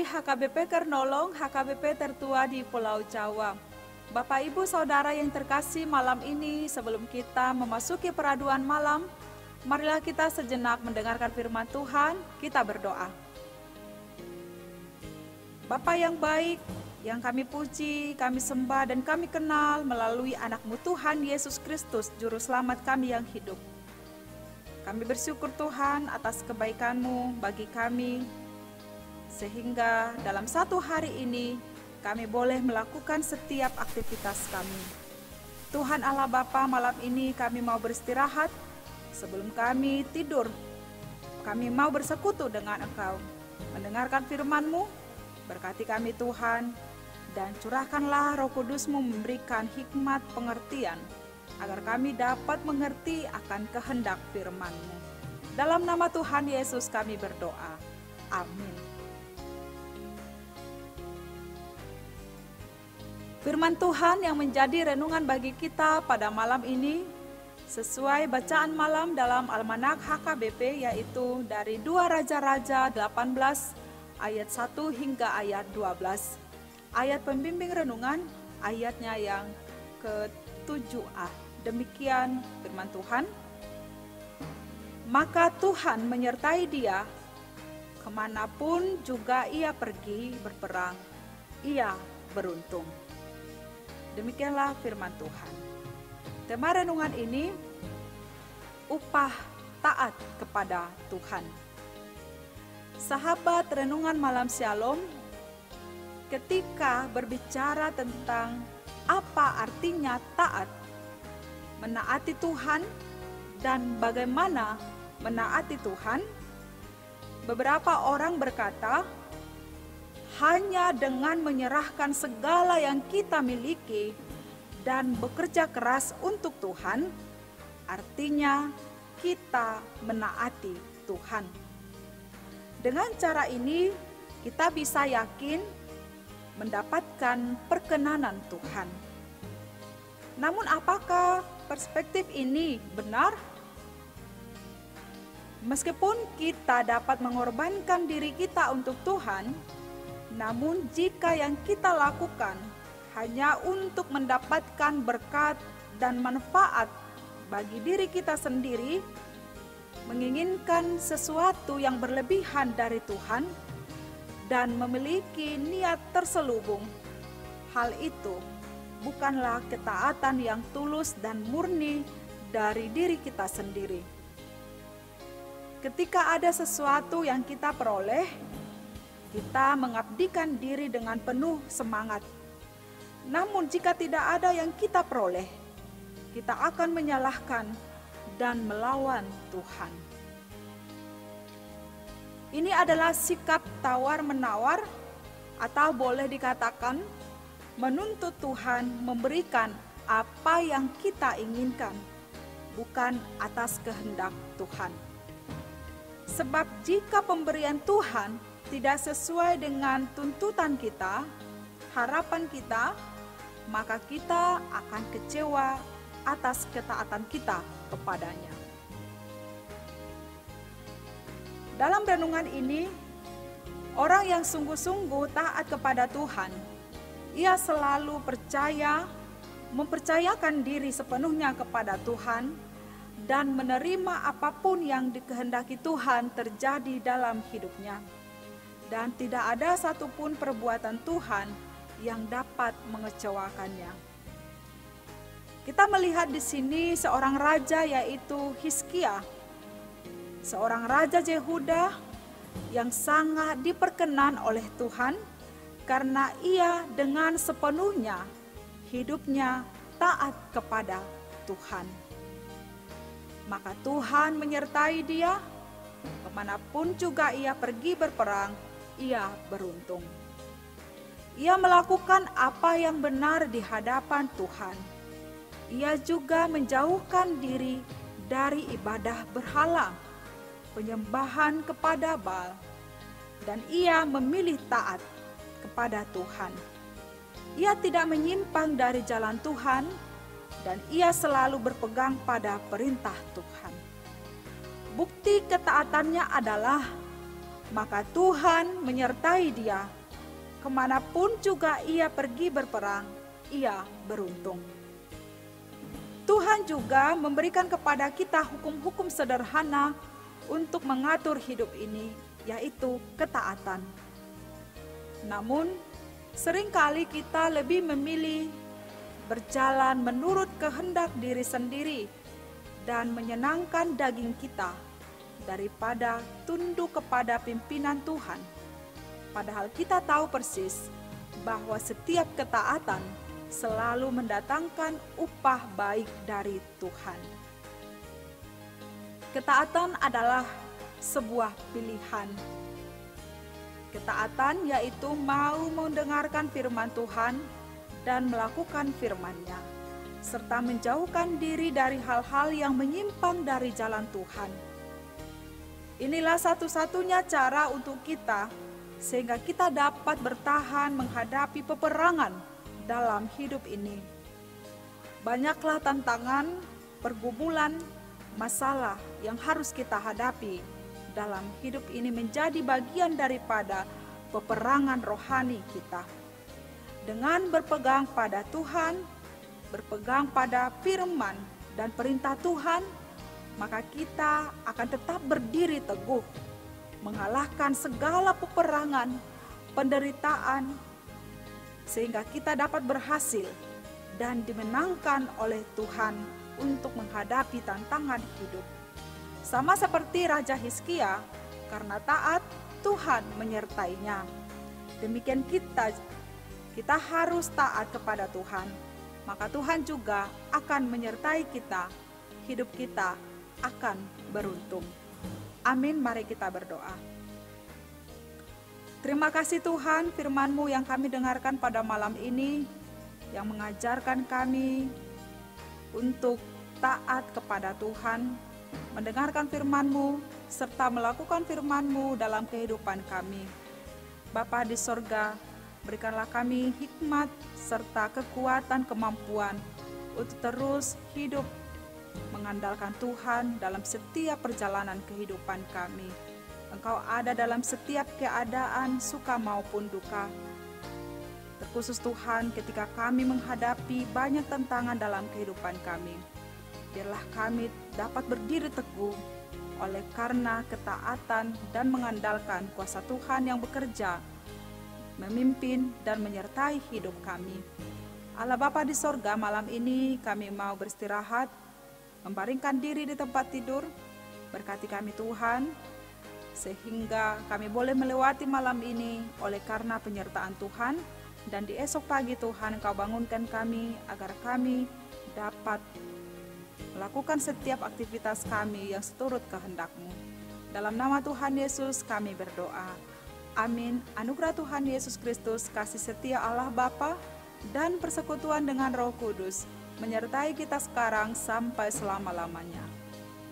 HKBP Kernolong, HKBP tertua di Pulau Jawa. Bapak Ibu Saudara yang terkasih, malam ini sebelum kita memasuki peraduan malam, marilah kita sejenak mendengarkan firman Tuhan, kita berdoa. Bapa yang baik, yang kami puji, kami sembah dan kami kenal melalui anak-Mu Tuhan Yesus Kristus, Juru Selamat kami yang hidup. Kami bersyukur Tuhan atas kebaikan-Mu bagi kami, sehingga dalam satu hari ini kami boleh melakukan setiap aktivitas kami. Tuhan Allah Bapa, malam ini kami mau beristirahat. Sebelum kami tidur, kami mau bersekutu dengan Engkau, mendengarkan firman-Mu. Berkati kami Tuhan, dan curahkanlah Roh Kudus-Mu memberikan hikmat pengertian, agar kami dapat mengerti akan kehendak firman-Mu. Dalam nama Tuhan Yesus kami berdoa. Amin. Firman Tuhan yang menjadi renungan bagi kita pada malam ini sesuai bacaan malam dalam Almanak HKBP, yaitu dari 2 Raja-Raja 18 ayat 1 hingga ayat 12. Ayat pembimbing renungan ayatnya yang ke-7a. Demikian firman Tuhan. Maka Tuhan menyertai dia, kemanapun juga ia pergi berperang, ia beruntung. Demikianlah firman Tuhan. Tema renungan ini, upah taat kepada Tuhan. Sahabat renungan malam Shalom, ketika berbicara tentang apa artinya taat, menaati Tuhan, dan bagaimana menaati Tuhan, beberapa orang berkata, hanya dengan menyerahkan segala yang kita miliki dan bekerja keras untuk Tuhan, artinya kita menaati Tuhan. Dengan cara ini, kita bisa yakin mendapatkan perkenanan Tuhan. Namun apakah perspektif ini benar? Meskipun kita dapat mengorbankan diri kita untuk Tuhan, namun jika yang kita lakukan hanya untuk mendapatkan berkat dan manfaat bagi diri kita sendiri, menginginkan sesuatu yang berlebihan dari Tuhan, dan memiliki niat terselubung, hal itu bukanlah ketaatan yang tulus dan murni dari diri kita sendiri. Ketika ada sesuatu yang kita peroleh, kita mengabdikan diri dengan penuh semangat. Namun jika tidak ada yang kita peroleh, kita akan menyalahkan dan melawan Tuhan. Ini adalah sikap tawar-menawar, atau boleh dikatakan menuntut Tuhan memberikan apa yang kita inginkan, bukan atas kehendak Tuhan. Sebab jika pemberian Tuhan tidak sesuai dengan tuntutan kita, harapan kita, maka kita akan kecewa atas ketaatan kita kepadanya. Dalam renungan ini, orang yang sungguh-sungguh taat kepada Tuhan, ia selalu mempercayakan diri sepenuhnya kepada Tuhan, dan menerima apapun yang dikehendaki Tuhan terjadi dalam hidupnya. Dan tidak ada satupun perbuatan Tuhan yang dapat mengecewakannya. Kita melihat di sini seorang raja, yaitu Hizkia, seorang raja Yehuda yang sangat diperkenan oleh Tuhan karena ia dengan sepenuhnya hidupnya taat kepada Tuhan. Maka Tuhan menyertai dia, kemanapun juga ia pergi berperang, ia beruntung. Ia melakukan apa yang benar di hadapan Tuhan. Ia juga menjauhkan diri dari ibadah berhala, penyembahan kepada Baal, dan ia memilih taat kepada Tuhan. Ia tidak menyimpang dari jalan Tuhan, dan ia selalu berpegang pada perintah Tuhan. Bukti ketaatannya adalah, maka Tuhan menyertai dia kemanapun juga ia pergi berperang, ia beruntung. Tuhan juga memberikan kepada kita hukum-hukum sederhana untuk mengatur hidup ini, yaitu ketaatan. Namun, seringkali kita lebih memilih berjalan menurut kehendak diri sendiri dan menyenangkan daging kita daripada tunduk kepada pimpinan Tuhan. Padahal kita tahu persis bahwa setiap ketaatan selalu mendatangkan upah baik dari Tuhan. Ketaatan adalah sebuah pilihan. Ketaatan yaitu mau mendengarkan firman Tuhan dan melakukan firman-Nya, serta menjauhkan diri dari hal-hal yang menyimpang dari jalan Tuhan. Inilah satu-satunya cara untuk kita, sehingga kita dapat bertahan menghadapi peperangan dalam hidup ini. Banyaklah tantangan, pergumulan, masalah yang harus kita hadapi dalam hidup ini menjadi bagian daripada peperangan rohani kita. Dengan berpegang pada Tuhan, berpegang pada firman dan perintah Tuhan, maka kita akan tetap berdiri teguh, mengalahkan segala peperangan, penderitaan, sehingga kita dapat berhasil dan dimenangkan oleh Tuhan untuk menghadapi tantangan hidup. Sama seperti Raja Hizkia, karena taat, Tuhan menyertainya. Demikian kita harus taat kepada Tuhan, maka Tuhan juga akan menyertai kita, hidup kita akan beruntung. Amin, mari kita berdoa. Terima kasih Tuhan, firman-Mu yang kami dengarkan pada malam ini, yang mengajarkan kami untuk taat kepada Tuhan, mendengarkan firman-Mu, serta melakukan firman-Mu dalam kehidupan kami. Bapa di sorga, berikanlah kami hikmat serta kekuatan kemampuan untuk terus hidup mengandalkan Tuhan dalam setiap perjalanan kehidupan kami. Engkau ada dalam setiap keadaan, suka maupun duka. Terkhusus Tuhan, ketika kami menghadapi banyak tantangan dalam kehidupan kami, biarlah kami dapat berdiri teguh oleh karena ketaatan dan mengandalkan kuasa Tuhan yang bekerja, memimpin dan menyertai hidup kami. Allah Bapa di sorga, malam ini kami mau beristirahat, membaringkan diri di tempat tidur. Berkati kami Tuhan, sehingga kami boleh melewati malam ini oleh karena penyertaan Tuhan. Dan di esok pagi Tuhan, Engkau bangunkan kami agar kami dapat melakukan setiap aktivitas kami yang seturut kehendak-Mu. Dalam nama Tuhan Yesus kami berdoa. Amin. Anugerah Tuhan Yesus Kristus, kasih setia Allah Bapa, dan persekutuan dengan Roh Kudus menyertai kita sekarang sampai selama-lamanya.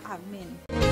Amin.